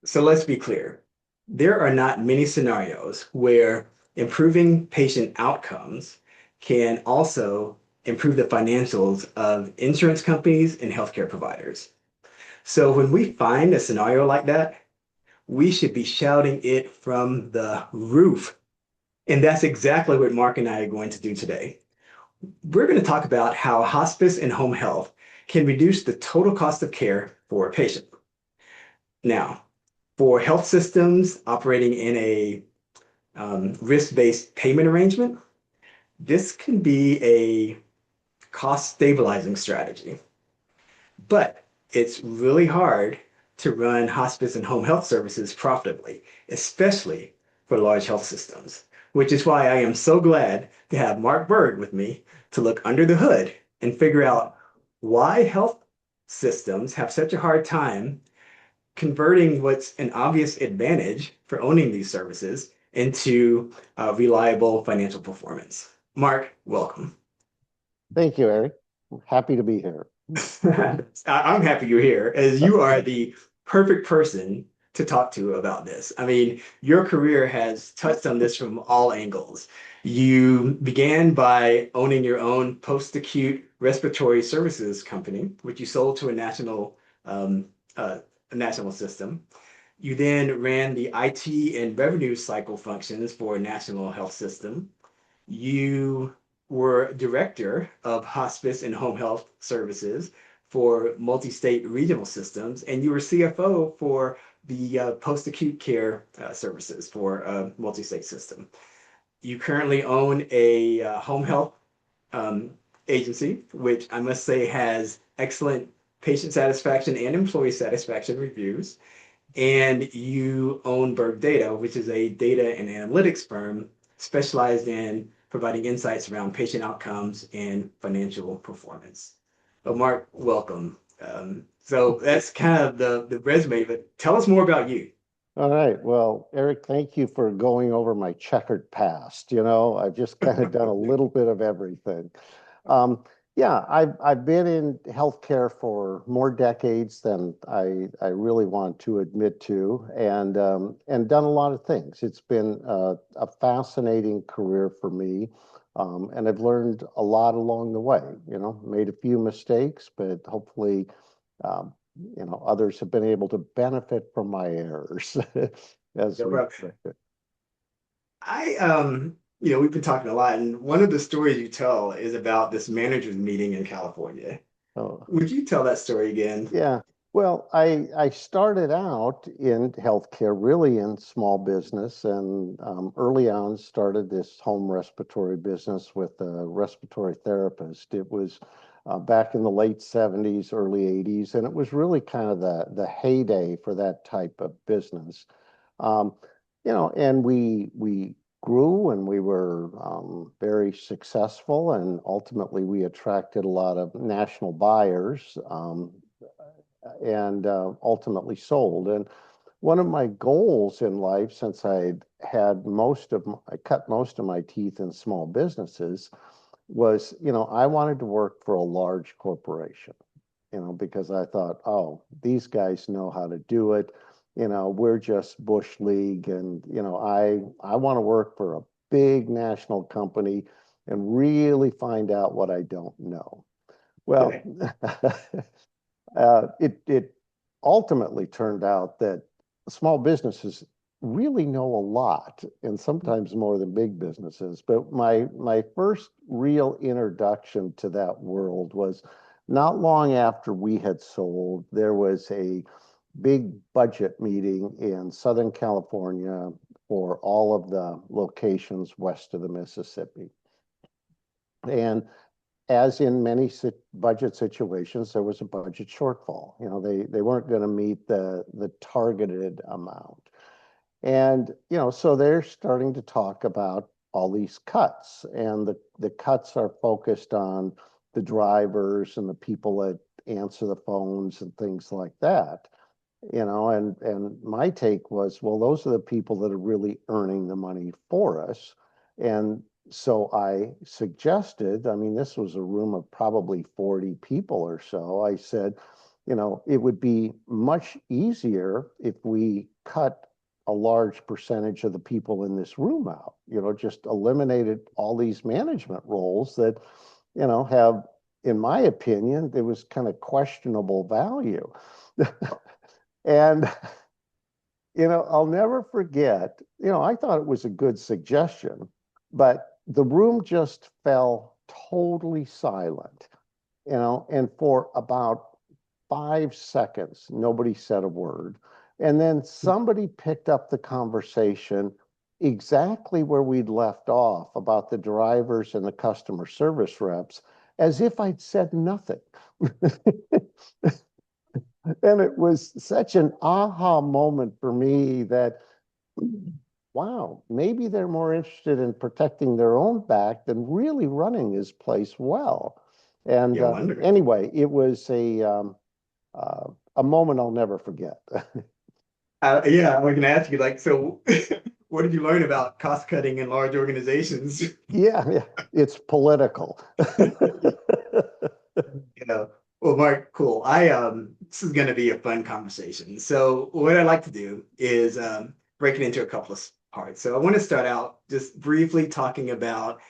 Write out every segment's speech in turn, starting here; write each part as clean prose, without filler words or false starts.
So let's be clear. There are not many scenarios where improving patient outcomes can also improve the financials of insurance companies and healthcare providers. So when we find a scenario like that, we should be shouting it from the roof. And that's exactly what Mark and I are going to do today. We're going to talk about how hospice and home health can reduce the total cost of care for a patient. Now, for health systems operating in a risk-based payment arrangement, this can be a cost stabilizing strategy. But it's really hard to run hospice and home health services profitably, especially for large health systems, which is why I am so glad to have Mark Bird with me to look under the hood and figure out why health systems have such a hard time converting what's an obvious advantage for owning these services into reliable financial performance. Mark, welcome. Thank you, Eric. Happy to be here. I'm happy you're here, as you are the perfect person to talk to about this. I mean, your career has touched on this from all angles. You began by owning your own post-acute respiratory services company, which you sold to um, a national system. You then ran the IT and revenue cycle functions for a national health system. You were director of hospice and home health services for multi-state regional systems, and you were CFO for the post-acute care services for a multi-state system. You currently own a home health um, agency, which I must say has excellent patient satisfaction and employee satisfaction reviews. And you own Berg Data, which is a data and analytics firm specialized in providing insights around patient outcomes and financial performance. But Mark, welcome. So that's kind of the resume, but tell us more about you. All right. Well, Eric, thank you for going over my checkered past. I've just kind of done a little bit of everything. Um, yeah, I've been in healthcare for more decades than I really want to admit to, and done a lot of things. It's been a fascinating career for me, and I've learned a lot along the way. Made a few mistakes, but hopefully. Um, Others have been able to benefit from my errors as No we. problem. We've been talking a lot, and one of the stories you tell is about this managers meeting in California. Oh, Would you tell that story again? yeah. Well, I started out in healthcare, really in small business, and early on started this home respiratory business with a respiratory therapist. It was back in the late 70s, early 80s, and it was really kind of the heyday for that type of business. Um, and we grew and we were very successful, and ultimately we attracted a lot of national buyers. And ultimately sold. And one of my goals in life, since I cut most of my teeth in small businesses, was, I wanted to work for a large corporation, because I thought, oh, these guys know how to do it. We're just Bush League, and I want to work for a big national company and really find out what I don't know. Well, Okay. it ultimately turned out that small businesses really know a lot, and sometimes more than big businesses. But my first real introduction to that world was not long after we had sold. There was a big budget meeting in Southern California for all of the locations west of the Mississippi. And as in many budget situations, there was a budget shortfall. They weren't going to meet the targeted amount. And, so they're starting to talk about all these cuts, and the cuts are focused on the drivers and the people that answer the phones and things like that. And my take was, well, those are the people that are really earning the money for us. And so I suggested, I mean, this was a room of probably 40 people or so. I said, it would be much easier if we cut a large percentage of the people in this room out, just eliminated all these management roles that, have, in my opinion, there was kind of questionable value. And, I'll never forget, I thought it was a good suggestion, but the room just fell totally silent, and for about 5 seconds, nobody said a word. And then somebody picked up the conversation exactly where we'd left off about the drivers and the customer service reps, as if I'd said nothing. And it was such an aha moment for me that, wow, maybe they're more interested in protecting their own back than really running this place well. And Yeah, wonderful. anyway, it was a moment I'll never forget. Yeah, I was going to ask you, like, so what did you learn about cost cutting in large organizations? Yeah, yeah, it's political. You know, well, Mark, cool. This is going to be a fun conversation. So, what I like to do is break it into a couple of parts. So, I want to start out just briefly talking about,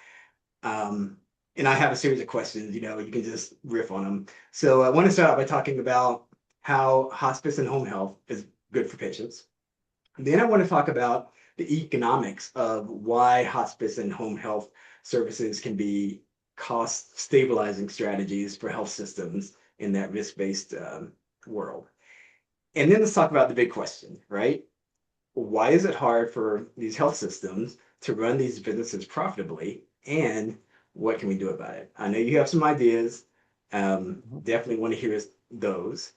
um, and I have a series of questions. You can just riff on them. So, I want to start out by talking about how hospice and home health is good for patients. Then I want to talk about the economics of why hospice and home health services can be cost stabilizing strategies for health systems in that risk-based world. And then let's talk about the big question, right? Why is it hard for these health systems to run these businesses profitably? And what can we do about it? I know you have some ideas. Definitely want to hear those.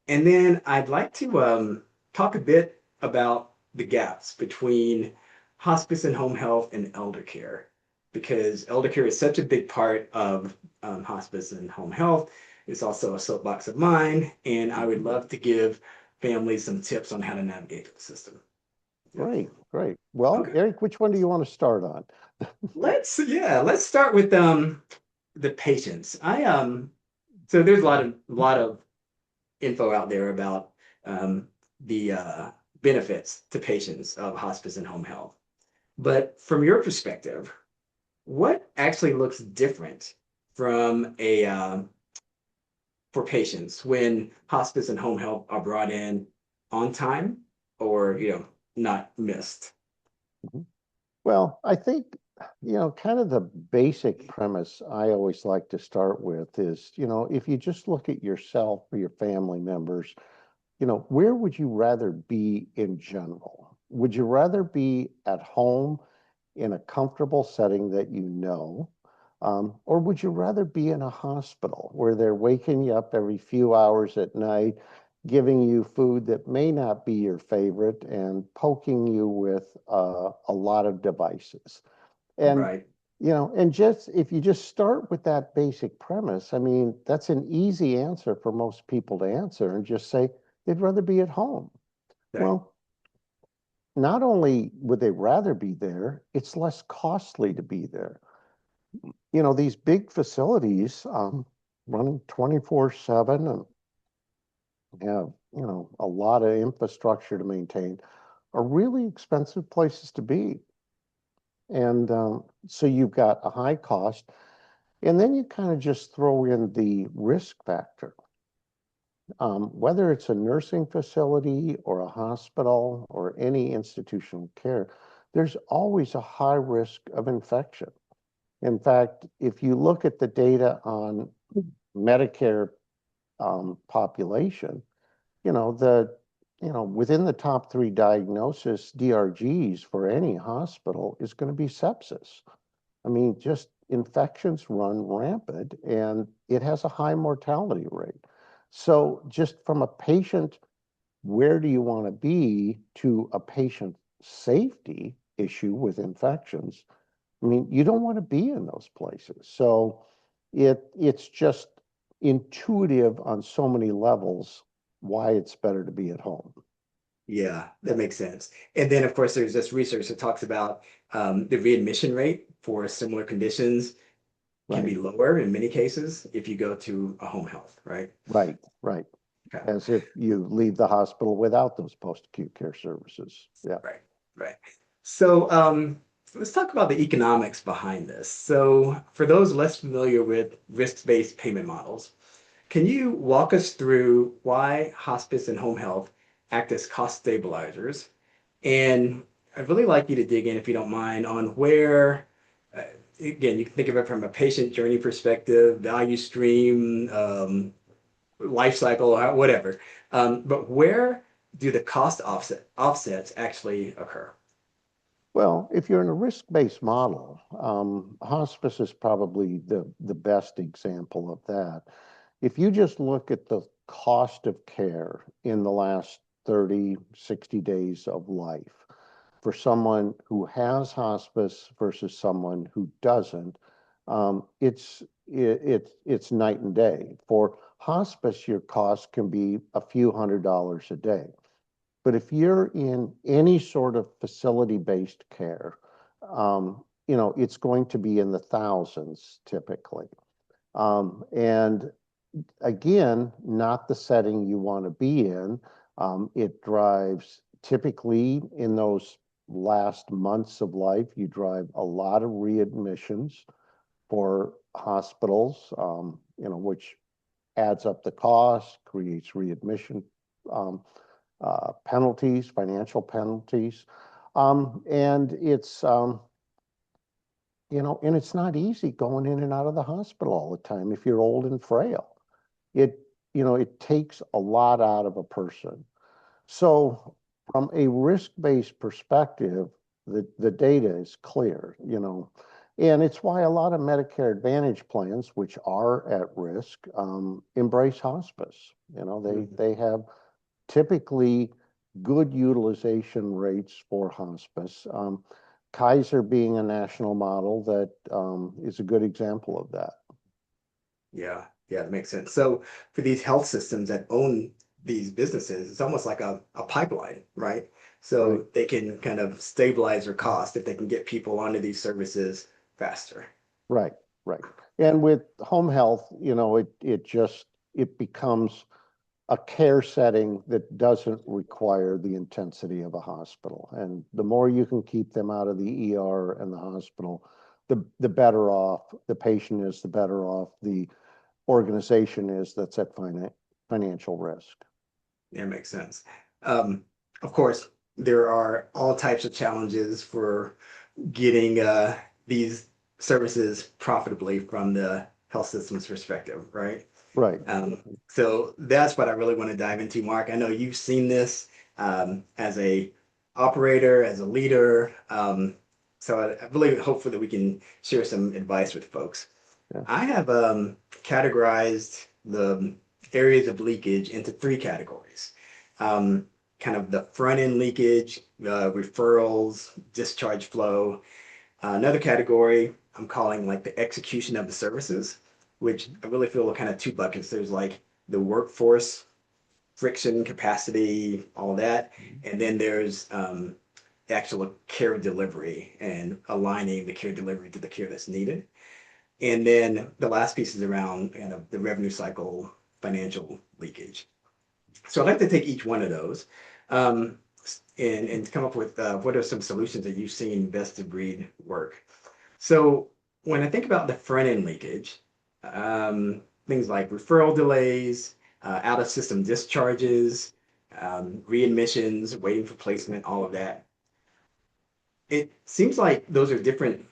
And then I'd like to talk a bit about the gaps between hospice and home health and elder care, because elder care is such a big part of hospice and home health. It's also a soapbox of mine, and I would love to give families some tips on how to navigate the system. Yeah. Great, great. Well, Okay. Eric, which one do you want to start on? Let's start with the patients. So there's a lot of info out there about the benefits to patients of hospice and home health. But from your perspective, what actually looks different from a for patients when hospice and home health are brought in on time or not missed? Mhm. Well, I think, kind of the basic premise I always like to start with is, if you just look at yourself or your family members, where would you rather be in general? Would you rather be at home in a comfortable setting that you know? Or would you rather be in a hospital where they're waking you up every few hours at night, giving you food that may not be your favorite, and poking you with a lot of devices? And, Right. and just if you just start with that basic premise, I mean, that's an easy answer for most people to answer and just say they'd rather be at home. Right. Well, not only would they rather be there, it's less costly to be there. These big facilities running 24/7 and have, a lot of infrastructure to maintain are really expensive places to be. And so you've got a high cost, and then you kind of just throw in the risk factor. Whether it's a nursing facility or a hospital or any institutional care, there's always a high risk of infection. In fact, if you look at the data on Medicare population, within the top three diagnosis DRGs for any hospital is going to be sepsis. I mean, just infections run rampant and it has a high mortality rate. So just from a patient, where do you want to be, to a patient safety issue with infections, I mean, you don't want to be in those places. So it's just intuitive on so many levels why it's better to be at home. Yeah, that makes sense. And then, of course, there's this research that talks about the readmission rate for similar conditions can Right, be lower in many cases if you go to a home health, right? right, right. Okay. as if you leave the hospital without those post-acute care services. Yeah. Right, right. So let's talk about the economics behind this. So for those less familiar with risk-based payment models, can you walk us through why hospice and home health act as cost stabilizers? And I'd really like you to dig in, if you don't mind, on where, uh, again, you can think of it from a patient journey perspective, value stream, life cycle, whatever. But where do the cost offsets actually occur? Well, if you're in a risk-based model, hospice is probably the best example of that. If you just look at the cost of care in the last 30, 60 days of life for someone who has hospice versus someone who doesn't, it's night and day. For hospice, your cost can be a few $100s a day. But if you're in any sort of facility-based care, it's going to be in the thousands typically. And again, not the setting you want to be in. It drives typically in those last months of life, you drive a lot of readmissions for hospitals, which adds up the cost, creates readmission um, penalties, financial penalties. And it's not easy going in and out of the hospital all the time if you're old and frail. It, it takes a lot out of a person. So from a risk-based perspective, the data is clear, and it's why a lot of Medicare Advantage plans, which are at risk, embrace hospice. Mhm. They have typically good utilization rates for hospice. Kaiser being a national model that is a good example of that. Yeah, yeah, it makes sense. So for these health systems that own these businesses, it's almost like a pipeline, right? Right, So they can kind of stabilize their cost if they can get people onto these services faster. right, right. And with home health, it becomes a care setting that doesn't require the intensity of a hospital. And the more you can keep them out of the ER and the hospital, the better off the patient is, the better off the organization is that's at financial risk. Yeah, it makes sense. Um, of course, there are all types of challenges for getting these services profitably from the health system's perspective, right? Right. So that's what I really want to dive into, Mark. I know you've seen this as a operator, as a leader. So I really hopefully that we can share some advice with folks. Yeah. I have categorized the areas of leakage into three categories. Um, Kind of the front end leakage, referrals, discharge flow. Another category I'm calling like the execution of the services, which I really feel are kind of two buckets. There's like the workforce friction, capacity, all that, and then there's actual care delivery and aligning the care delivery to the care that's needed. And then the last piece is around kind of the revenue cycle financial leakage. So I'd like to take each one of those um, and come up with what are some solutions that you've seen best of breed work. So when I think about the front end leakage, things like referral delays, out of system discharges, readmissions, waiting for placement, all of that, it seems like those are different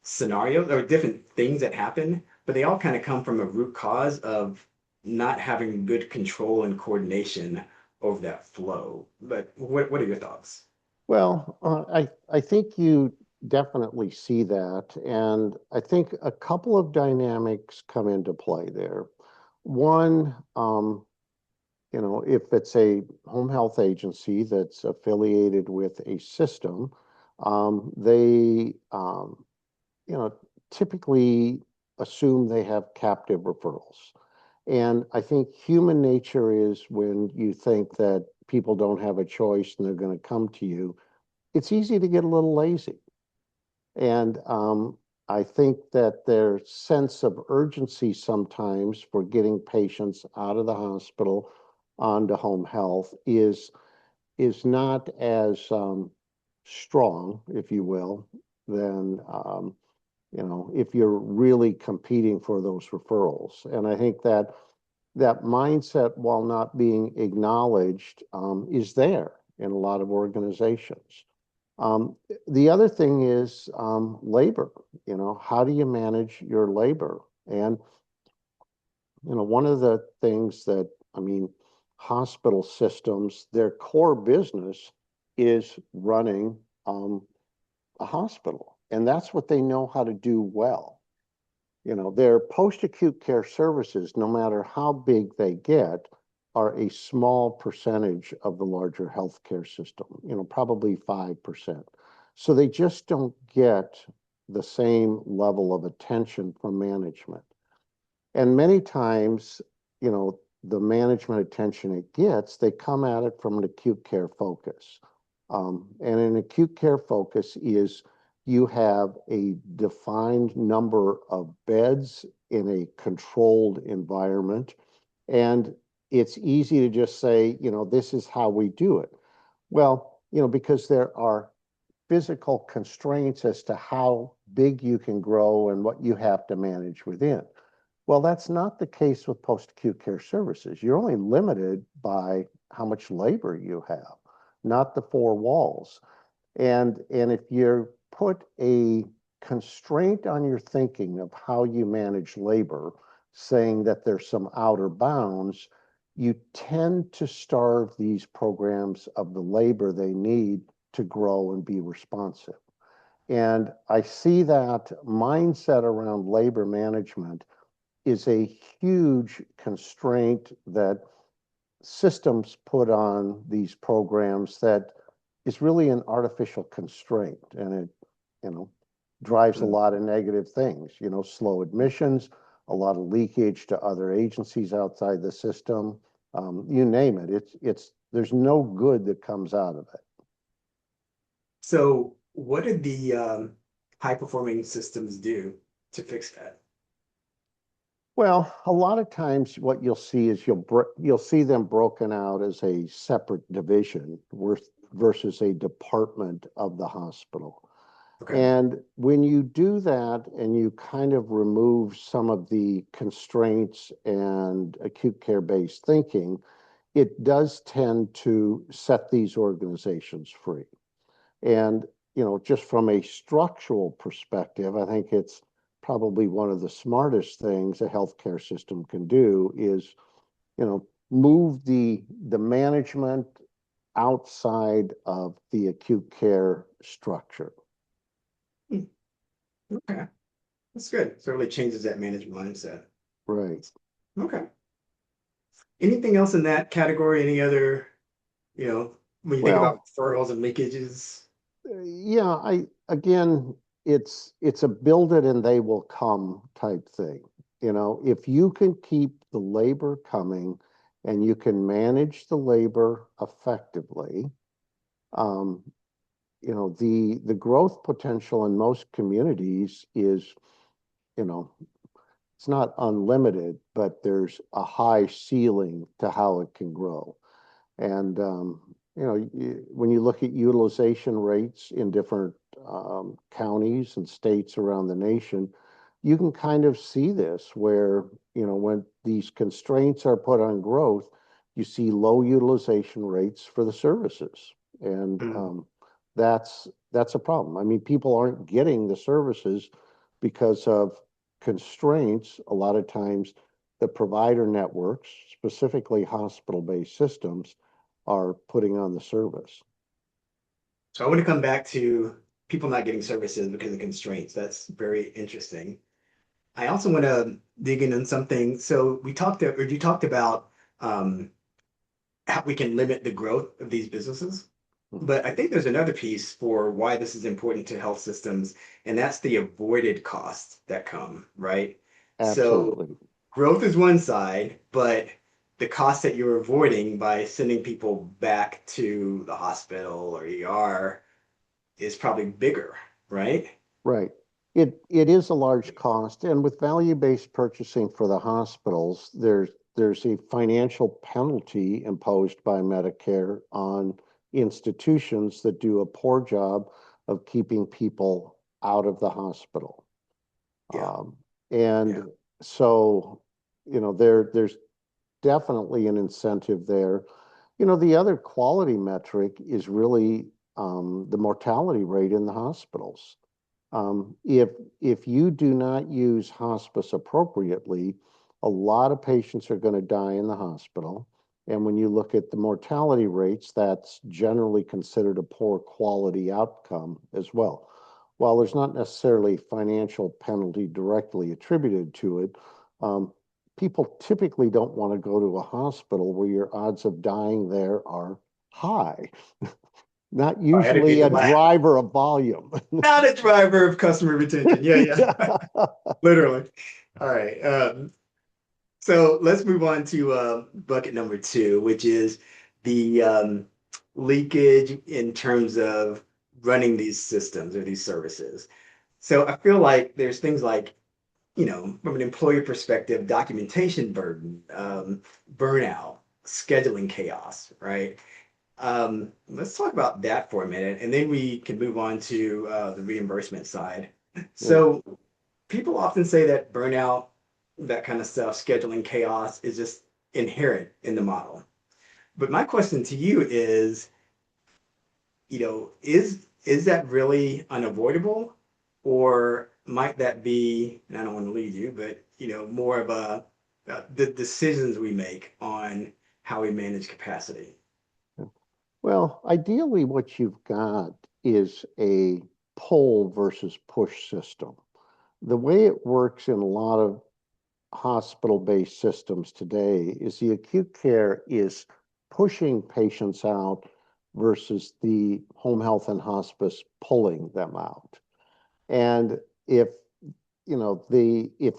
scenarios or different things that happen, but they all kind of come from a root cause of not having good control and coordination over that flow. But what are your thoughts? Well, I think you definitely see that, and I think a couple of dynamics come into play there. One, if it's a home health agency that's affiliated with a system, they, you know, typically assume they have captive referrals. And I think human nature is when you think that people don't have a choice and they're going to come to you, it's easy to get a little lazy. And I think that their sense of urgency sometimes for getting patients out of the hospital onto home health is not as strong, if you will, than if you're really competing for those referrals. And I think that that mindset, while not being acknowledged, is there in a lot of organizations. Um, the other thing is labor. How do you manage your labor? And one of the things that, I mean, hospital systems, their core business is running a hospital, and that's what they know how to do well. Their post-acute care services, no matter how big they get, are a small percentage of the larger healthcare system, probably 5%. So they just don't get the same level of attention from management. And many times, the management attention it gets, they come at it from an acute care focus. And an acute care focus is you have a defined number of beds in a controlled environment. And it's easy to just say, this is how we do it. Well, because there are physical constraints as to how big you can grow and what you have to manage within. Well, that's not the case with post-acute care services. You're only limited by how much labor you have, not the four walls. And if you put a constraint on your thinking of how you manage labor, saying that there's some outer bounds, you tend to starve these programs of the labor they need to grow and be responsive. And I see that mindset around labor management is a huge constraint that systems put on these programs that is really an artificial constraint, and it you know drives a Mm. lot of negative things, slow admissions, a lot of leakage to other agencies outside the system. You name it, it's there's no good that comes out of it. So, what did the high performing systems do to fix that? Well, a lot of times what you'll see is you'll see them broken out as a separate division versus a department of the hospital. Okay. And when you do that and you kind of remove some of the constraints and acute care based thinking, it does tend to set these organizations free. And, just from a structural perspective, I think it's probably one of the smartest things a healthcare system can do is, move the management outside of the acute care structure. Hmm. Okay. That's good. So it really changes that management mindset. Right. Okay. Anything else in that category? Any other, when you think about Well, referrals and leakages? yeah, I again, it's a build it and they will come type thing. If you can keep the labor coming and you can manage the labor effectively, um, the growth potential in most communities is, you know, it's not unlimited, but there's a high ceiling to how it can grow. And when you look at utilization rates in different counties and states around the nation, you can kind of see this where, when these constraints are put on growth, you see low utilization rates for the services. And Mm. that's a problem. I mean, people aren't getting the services because of constraints. A lot of times, the provider networks, specifically hospital-based systems, are putting on the service. So I want to come back to people not getting services because of constraints. That's very interesting. I also want to dig in on something. So you talked about how we can limit the growth of these businesses. Mhm. But I think there's another piece for why this is important to health systems, and that's the avoided costs that come, right? So Absolutely. growth is one side, but the cost that you're avoiding by sending people back to the hospital or ER is probably bigger, right? Right. It is a large cost, and with value-based purchasing for the hospitals, there's a financial penalty imposed by Medicare on institutions that do a poor job of keeping people out of the hospital. Yeah. Um, Yeah. and so, there's definitely an incentive there. The other quality metric is really the mortality rate in the hospitals. If you do not use hospice appropriately, a lot of patients are going to die in the hospital. And when you look at the mortality rates, that's generally considered a poor quality outcome as well. While there's not necessarily financial penalty directly attributed to it, um, people typically don't want to go to a hospital where your odds of dying there are high, not I had to usually get the a laugh. driver of volume. Not a driver of customer retention. Yeah, yeah, literally. All right. So let's move on to bucket number two, which is the leakage in terms of running these systems or these services. So I feel like there's things like, from an employee perspective, documentation burden, burnout, scheduling chaos, right? Let's talk about that for a minute, and then we can move on to the reimbursement side. Yeah. So people often say that burnout, that kind of stuff, scheduling chaos is just inherent in the model. But my question to you is, is that really unavoidable, or might that be, and I don't want to lead you, but more of the decisions we make on how we manage capacity. Well, ideally, what you've got is a pull versus push system. The way it works in a lot of hospital-based systems today is the acute care is pushing patients out versus the home health and hospice pulling them out. And if if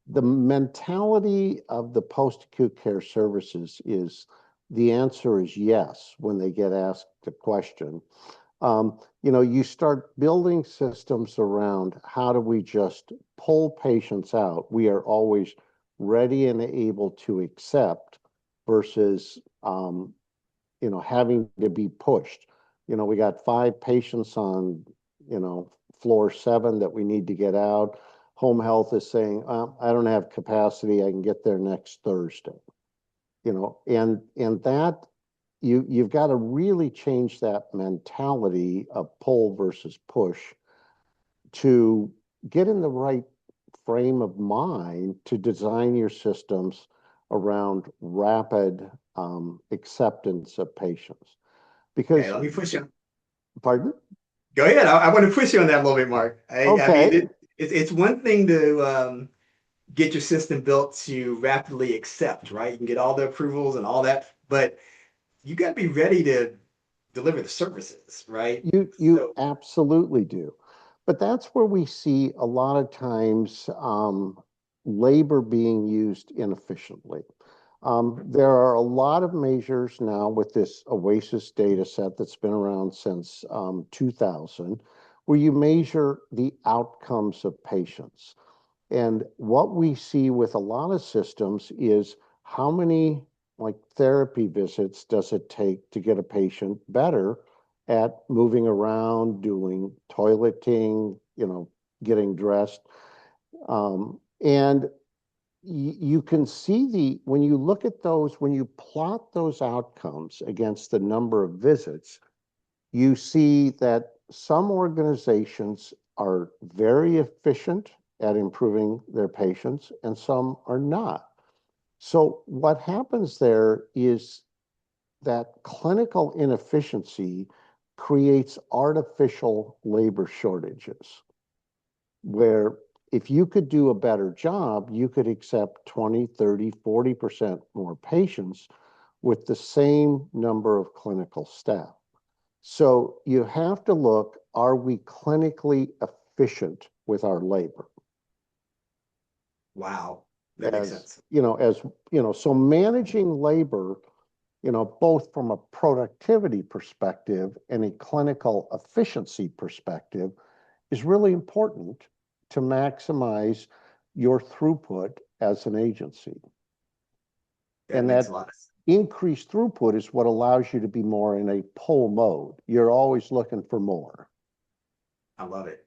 the mentality of the post-acute care services is the answer is yes when they get asked the question, you start building systems around how do we just pull patients out? We are always ready and able to accept versus, having to be pushed. We got 5 patients on, floor 7 that we need to get out. Home health is saying, I don't have capacity. I can get there next Thursday. And that you've got to really change that mentality of pull versus push to get in the right frame of mind to design your systems around rapid acceptance of patients. Okay, Because, let me push you. pardon? Go ahead. I want to push you on that a little bit, Mark. I mean, Okay, it's one thing to get your system built to rapidly accept, right? You can get all the approvals and all that, but you got to be ready to deliver the services, right? you So, absolutely do. But that's where we see a lot of times labor being used inefficiently. There are a lot of measures now with this OASIS data set that's been around since 2000, where you measure the outcomes of patients. And what we see with a lot of systems is how many like therapy visits does it take to get a patient better at moving around, doing toileting, getting dressed. And you can see when you look at those, when you plot those outcomes against the number of visits, you see that some organizations are very efficient at improving their patients and some are not. So what happens there is that clinical inefficiency creates artificial labor shortages where if you could do a better job, you could accept 20, 30, 40% more patients with the same number of clinical staff. So you have to look, are we clinically efficient with our labor? wow, that makes sense. So managing labor, both from a productivity perspective and a clinical efficiency perspective is really important to maximize your throughput as an agency. That And makes a that lot of sense. increased throughput is what allows you to be more in a pull mode. You're always looking for more. I love it.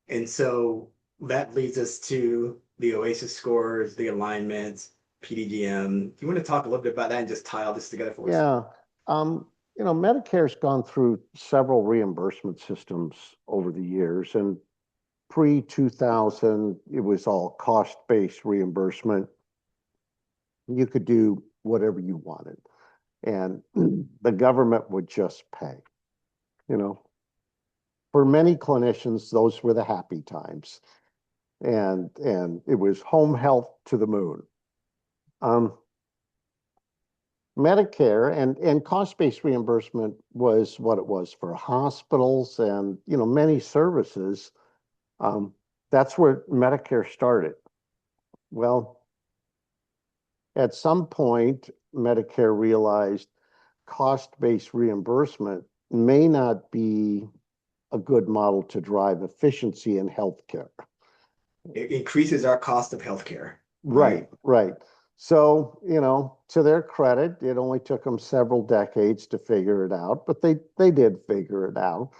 And so that leads us to the OASIS scores, the alignments, PDGM. Do you want to talk a little bit about that and just tie all this together for us? Yeah. Um, Medicare's gone through several reimbursement systems over the years, and pre-2000, it was all cost-based reimbursement. You could do whatever you wanted, and the government would just pay. You know, for many clinicians, those were the happy times, and it was home health to the moon. Um, Medicare and cost-based reimbursement was what it was for hospitals and many services. Um, that's where Medicare started. Well, at some point, Medicare realized cost-based reimbursement may not be a good model to drive efficiency in healthcare. It increases our cost of healthcare, right? Right, right. So, to their credit, it only took them several decades to figure it out, but they did figure it out.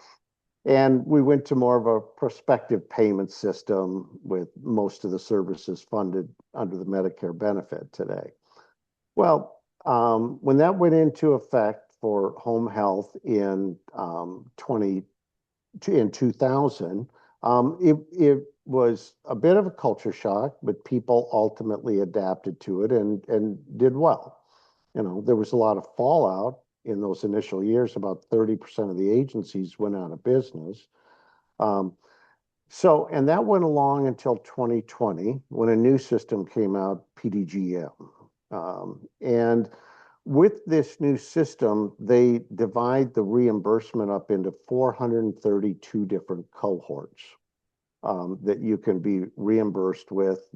And we went to more of a prospective payment system with most of the services funded under the Medicare benefit today. Well, when that went into effect for home health in 2000, it was a bit of a culture shock, but people ultimately adapted to it and did well. There was a lot of fallout in those initial years. About 30% of the agencies went out of business. Um, and that went along until 2020 when a new system came out, PDGM. And with this new system, they divide the reimbursement up into 432 different cohorts that you can be reimbursed with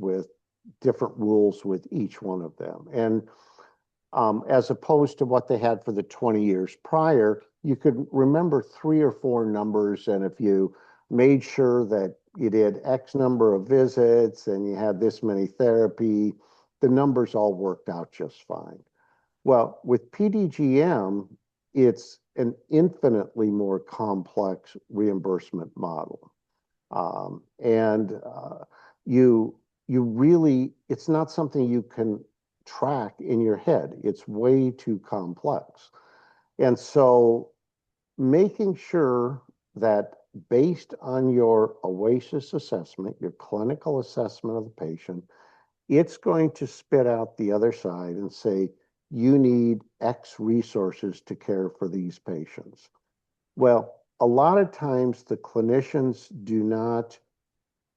different rules with each one of them. And as opposed to what they had for the 20 years prior, you could remember three or four numbers. And if you made sure that you did X number of visits and you had this many therapy, the numbers all worked out just fine. Well, with PDGM, it's an infinitely more complex reimbursement model. And you you really, it's not something you can track in your head. It's way too complex. And so making sure that based on your OASIS assessment, your clinical assessment of the patient, it's going to spit out the other side and say, you need X resources to care for these patients. Well, a lot of times the clinicians do not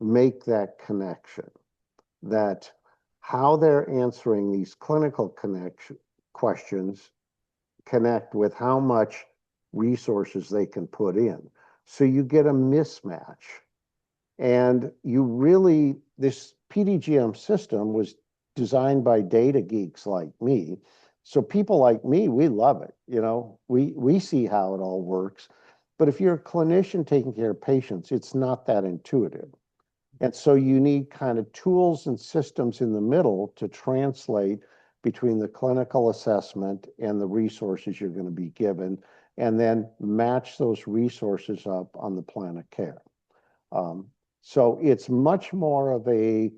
make that connection, that how they're answering these clinical connection questions connect with how much resources they can put in. So you get a mismatch. And this PDGM system was designed by data geeks like me. So people like me, we love it. We see how it all works. But if you're a clinician taking care of patients, it's not that intuitive. And so you need kind of tools and systems in the middle to translate between the clinical assessment and the resources you're going to be given, and then match those resources up on the plan of care. Um, so it's much more of a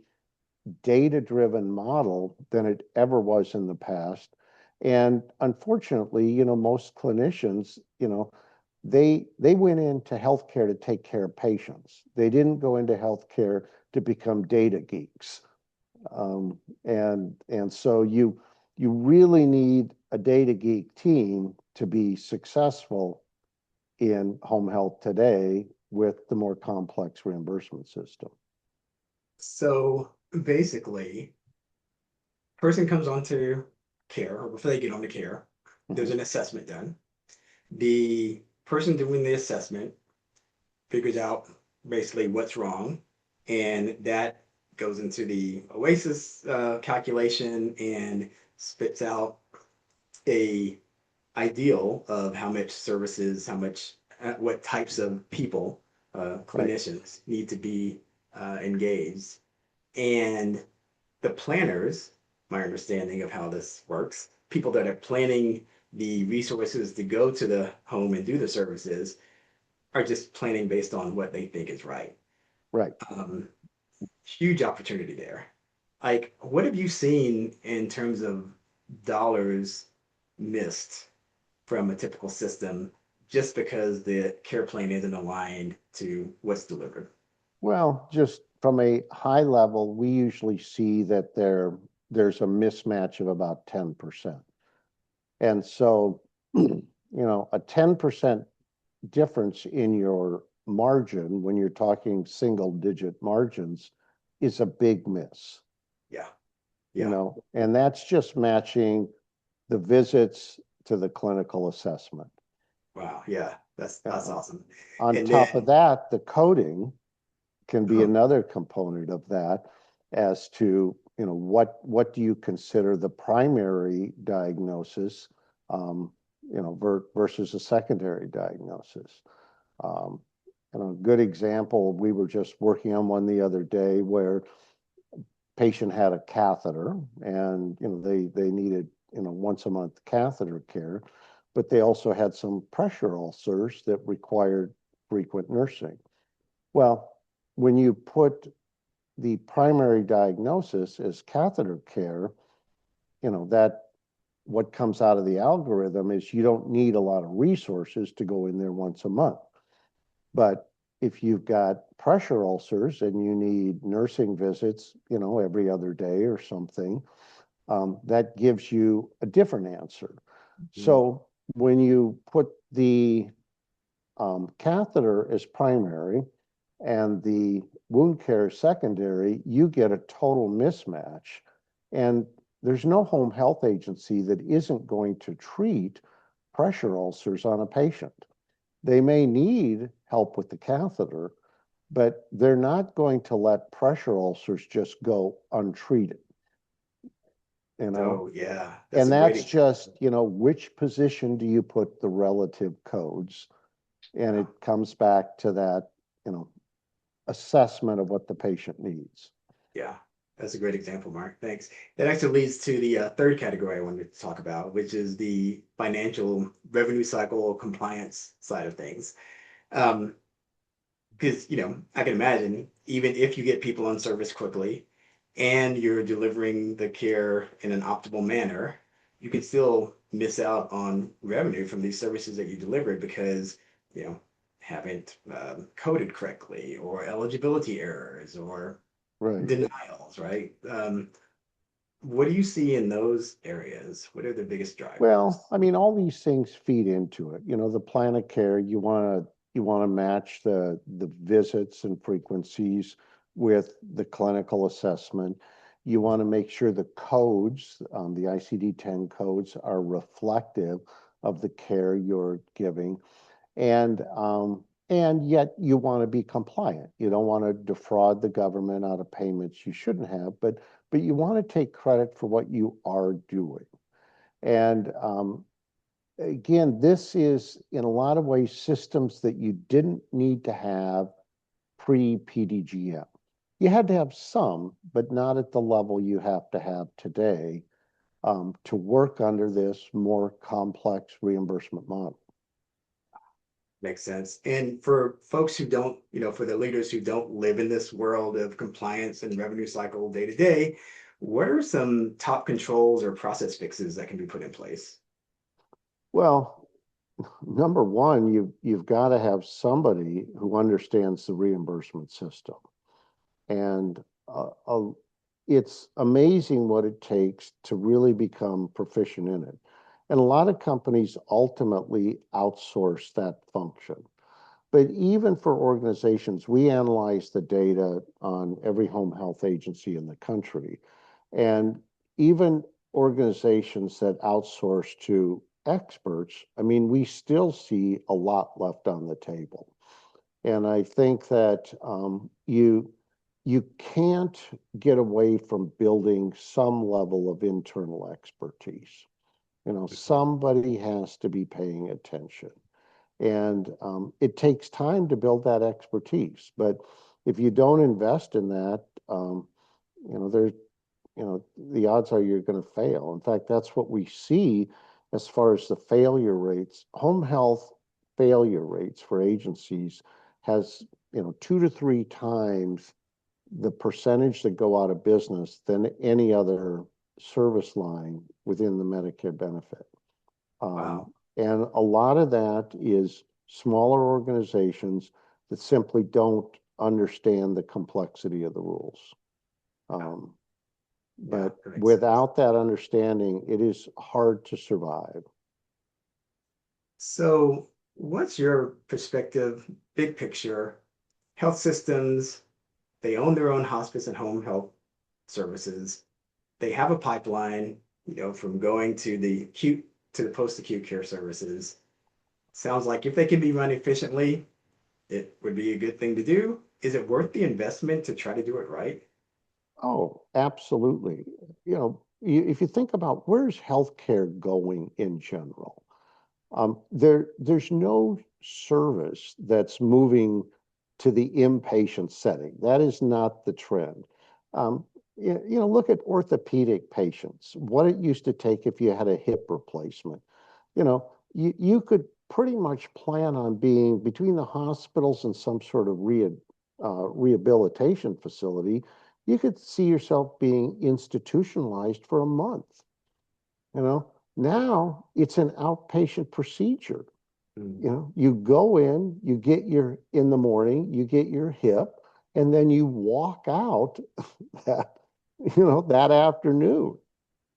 data-driven model than it ever was in the past. And unfortunately, most clinicians, they went into healthcare to take care of patients. They didn't go into healthcare to become data geeks. And so you really need a data geek team to be successful in home health today with the more complex reimbursement system. So basically, person comes onto care, or before they get onto care, there's Mhm. an assessment done. The person doing the assessment figures out basically what's wrong, and that goes into the OASIS calculation and spits out a ideal of how much services, how much, what types of people, Right. clinicians need to be engaged. And the planners my understanding of how this works. People that are planning the resources to go to the home and do the services are just planning based on what they think is right. Right. Um, Huge opportunity there. Like, what have you seen in terms of dollars missed from a typical system just because the care plan isn't aligned to what's delivered? Well, just from a high level, we usually see that there's a mismatch of about 10%. And so, a 10% difference in your margin when you're talking single digit margins is a big miss, Yeah, yeah. and that's just matching the visits to the clinical assessment. Wow, yeah, that's Uh, awesome. on And top of then, that, the coding can be huh, another component of that as to, what do you consider the primary diagnosis, versus a secondary diagnosis. Um, a good example, we were just working on one the other day where patient had a catheter and, they needed, once a month catheter care, but they also had some pressure ulcers that required frequent nursing. Well, when you put the primary diagnosis as catheter care, that what comes out of the algorithm is you don't need a lot of resources to go in there once a month. But if you've got pressure ulcers and you need nursing visits, every other day or something, that gives you a different answer. mm, So when you put the catheter as primary and the wound care secondary, you get a total mismatch. And there's no home health agency that isn't going to treat pressure ulcers on a patient. They may need help with the catheter, but they're not going to let pressure ulcers just go untreated, you know? oh yeah, that's And a great that's example. just, which position do you put the relative codes? And Yeah, it comes back to that, assessment of what the patient needs. yeah, that's a great example, Mark. Thanks. That actually leads to the third category I wanted to talk about, which is the financial revenue cycle compliance side of things. Um, because I can imagine even if you get people on service quickly and you're delivering the care in an optimal manner, you can still miss out on revenue from these services that you delivered because you know haven't coded correctly or eligibility errors or Right. denials, right? What do you see in those areas? What are the biggest Well, drivers? I mean, all these things feed into it. The plan of care, you want to match the visits and frequencies with the clinical assessment. You want to make sure the codes, the ICD-10 codes, are reflective of the care you're giving, and yet you want to be compliant. You don't want to defraud the government out of payments you shouldn't have, but you want to take credit for what you are doing. And again, this is in a lot of ways systems that you didn't need to have pre-PDGM. You had to have some, but not at the level you have to have today, to work under this more complex reimbursement model. Makes sense. And for folks who don't, for the leaders who don't live in this world of compliance and revenue cycle day to day, what are some top controls or process fixes that can be put in place? Well, number one, you've got to have somebody who understands the reimbursement system. And it's amazing what it takes to really become proficient in it. And a lot of companies ultimately outsource that function. But even for organizations, we analyze the data on every home health agency in the country. And even organizations that outsource to experts, I mean, we still see a lot left on the table. And I think that you can't get away from building some level of internal expertise. Somebody has to be paying attention. And it takes time to build that expertise. But if you don't invest in that, there's the odds are you're going to fail. In fact, that's what we see as far as the failure rates. Home health failure rates for agencies has, 2 to 3 times the percentage that go out of business than any other service line within the Medicare benefit. Wow. And a lot of that is smaller organizations that simply don't understand the complexity of the rules. Um, Yeah, but that makes sense. without that understanding, it is hard to survive. So, what's your perspective, big picture? Health systems, they own their own hospice and home health services. They have a pipeline, from going to the acute to the post-acute care services. Sounds like if they can be run efficiently, it would be a good thing to do. Is it worth the investment to try to do it right? Oh, absolutely. If you think about where's healthcare going in general, there's no service that's moving to the inpatient setting. That is not the trend. Um, Look at orthopedic patients. What it used to take if you had a hip replacement. You could pretty much plan on being between the hospitals and some sort of rehabilitation facility. You could see yourself being institutionalized for a month. Now it's an outpatient procedure. Mm. You go in, you get your in the morning, you get your hip, and then you walk out that that afternoon.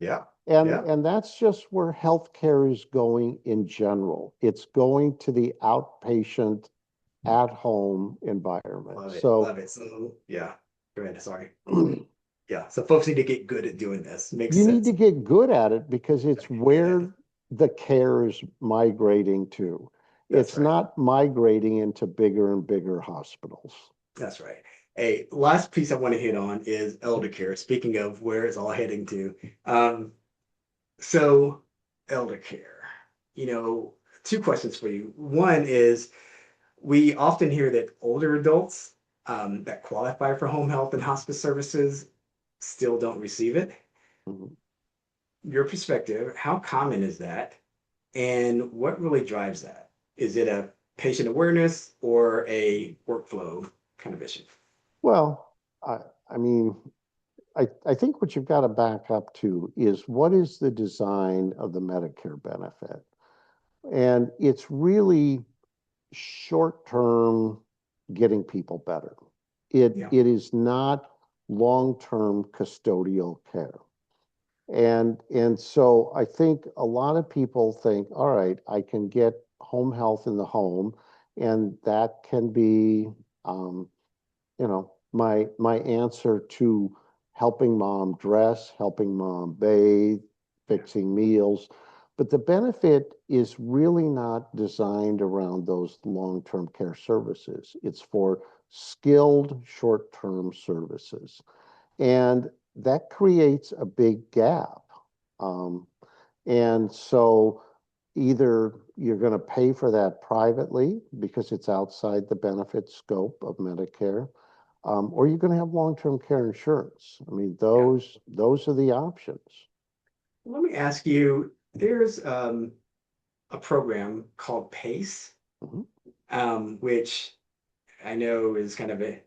Yeah, And yeah, and that's just where healthcare is going in general. It's going to the outpatient at home environment. love it, So love it. So, yeah, go ahead. Sorry. Yeah, so folks need to get good at doing this. Makes you need to sense. get good at it because it's Yeah, where the care is migrating to. that's It's right. not migrating into bigger and bigger hospitals. That's right. A last piece I want to hit on is elder care. Speaking of where it's all heading to. Um, so elder care, you know, two questions for you. One is we often hear that older adults that qualify for home health and hospice services still don't receive it. Mhm. Your perspective, how common is that? And what really drives that? Is it a patient awareness or a workflow kind of issue? Well, I mean, I think what you've got to back up to is what is the design of the Medicare benefit? And it's really short term getting people better. It Yeah. it is not long term custodial care. And so I think a lot of people think, all right, I can get home health in the home, and that can be um, my answer to helping mom dress, helping mom bathe, Yeah. fixing meals. But the benefit is really not designed around those long-term care services. It's for skilled short-term services. And that creates a big gap. Um, and so either you're going to pay for that privately because it's outside the benefit scope of Medicare, or you're going to have long-term care insurance. I mean, Yeah. those are the options. Let me ask you, there's a program called PACE, Mhm. which I know is kind of a,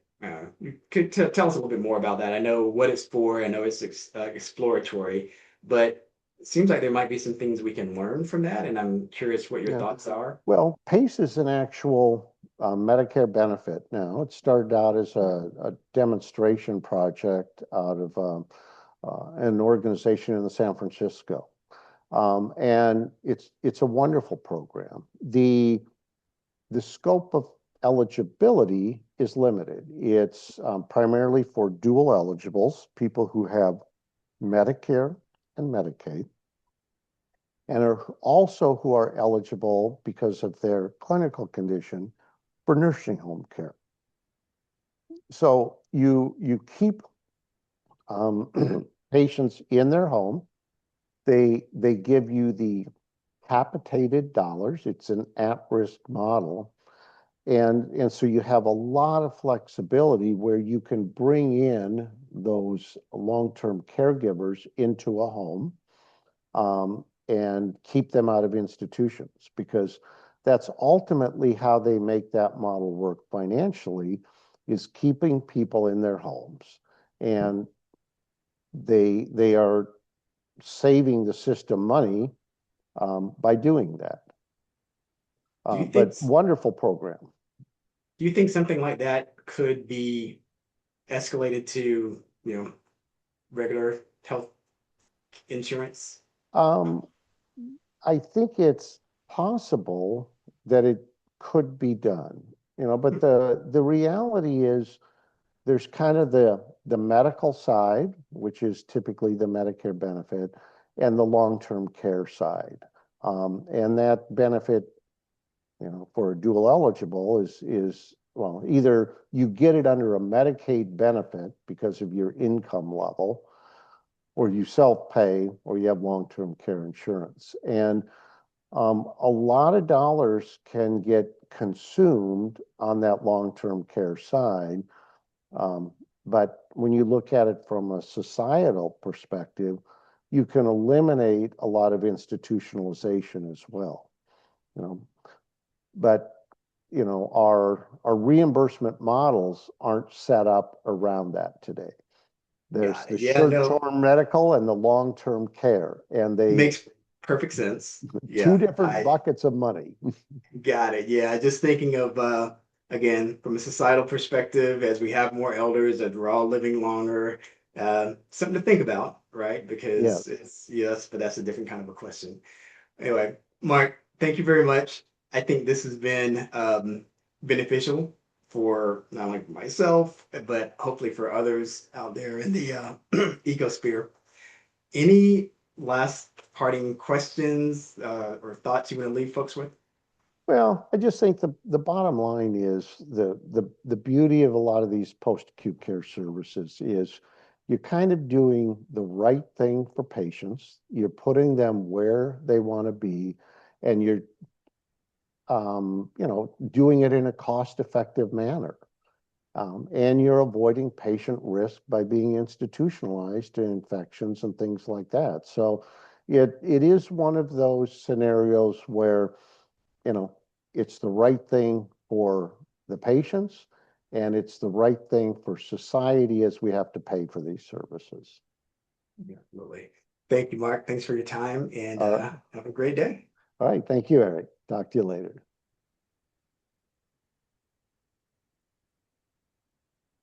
you could tell us a little bit more about that. I know what it's for, I know it's exploratory, but it seems like there might be some things we can learn from that, and I'm curious what your Yeah. thoughts are. Well, PACE is an actual Medicare benefit now. It started out as a demonstration project out of an organization in the San Francisco. And it's a wonderful program. The scope of eligibility is limited. It's primarily for dual eligibles, people who have Medicare and Medicaid, and are also who are eligible because of their clinical condition for nursing home care. So you keep patients in their home. They give you the capitated dollars. It's an at-risk model. And so you have a lot of flexibility where you can bring in those long-term caregivers into a home, and keep them out of institutions, because that's ultimately how they make that model work financially, is keeping people in their homes. And they are saving the system money, by doing that. Do you think But wonderful program. do you think something like that could be escalated to, regular health insurance? Um, I think it's possible that it could be done, but the reality is there's kind of the medical side, which is typically the Medicare benefit, and the long-term care side. And that benefit, for dual eligible is, well, either you get it under a Medicaid benefit because of your income level, or you self-pay, or you have long-term care insurance. And a lot of dollars can get consumed on that long-term care side. Um, but when you look at it from a societal perspective, you can eliminate a lot of institutionalization as well. You know, but our reimbursement models aren't set up around that today. There's Got the it. Yeah, no, short-term medical and the long-term care, and they makes perfect sense. two Yeah, different I buckets of money. got it. Yeah, just thinking of again from a societal perspective, as we have more elders, as we're all living longer, something to think about, right? Because Yes. it's yes, but that's a different kind of a question. Anyway, Mark, thank you very much. I think this has been beneficial for not only myself, but hopefully for others out there in the ecosphere. Any last parting questions or thoughts you want to leave folks with? Well, I just think the bottom line is the beauty of a lot of these post-acute care services is you're kind of doing the right thing for patients. You're putting them where they want to be, and you're doing it in a cost-effective manner. And you're avoiding patient risk by being institutionalized to infections and things like that. So it is one of those scenarios where, you know, it's the right thing for the patients, and it's the right thing for society as we have to pay for these services. Absolutely. Thank you, Mark. Thanks for your time and Uh, have a great day. all right. Thank you, Eric. Talk to you later.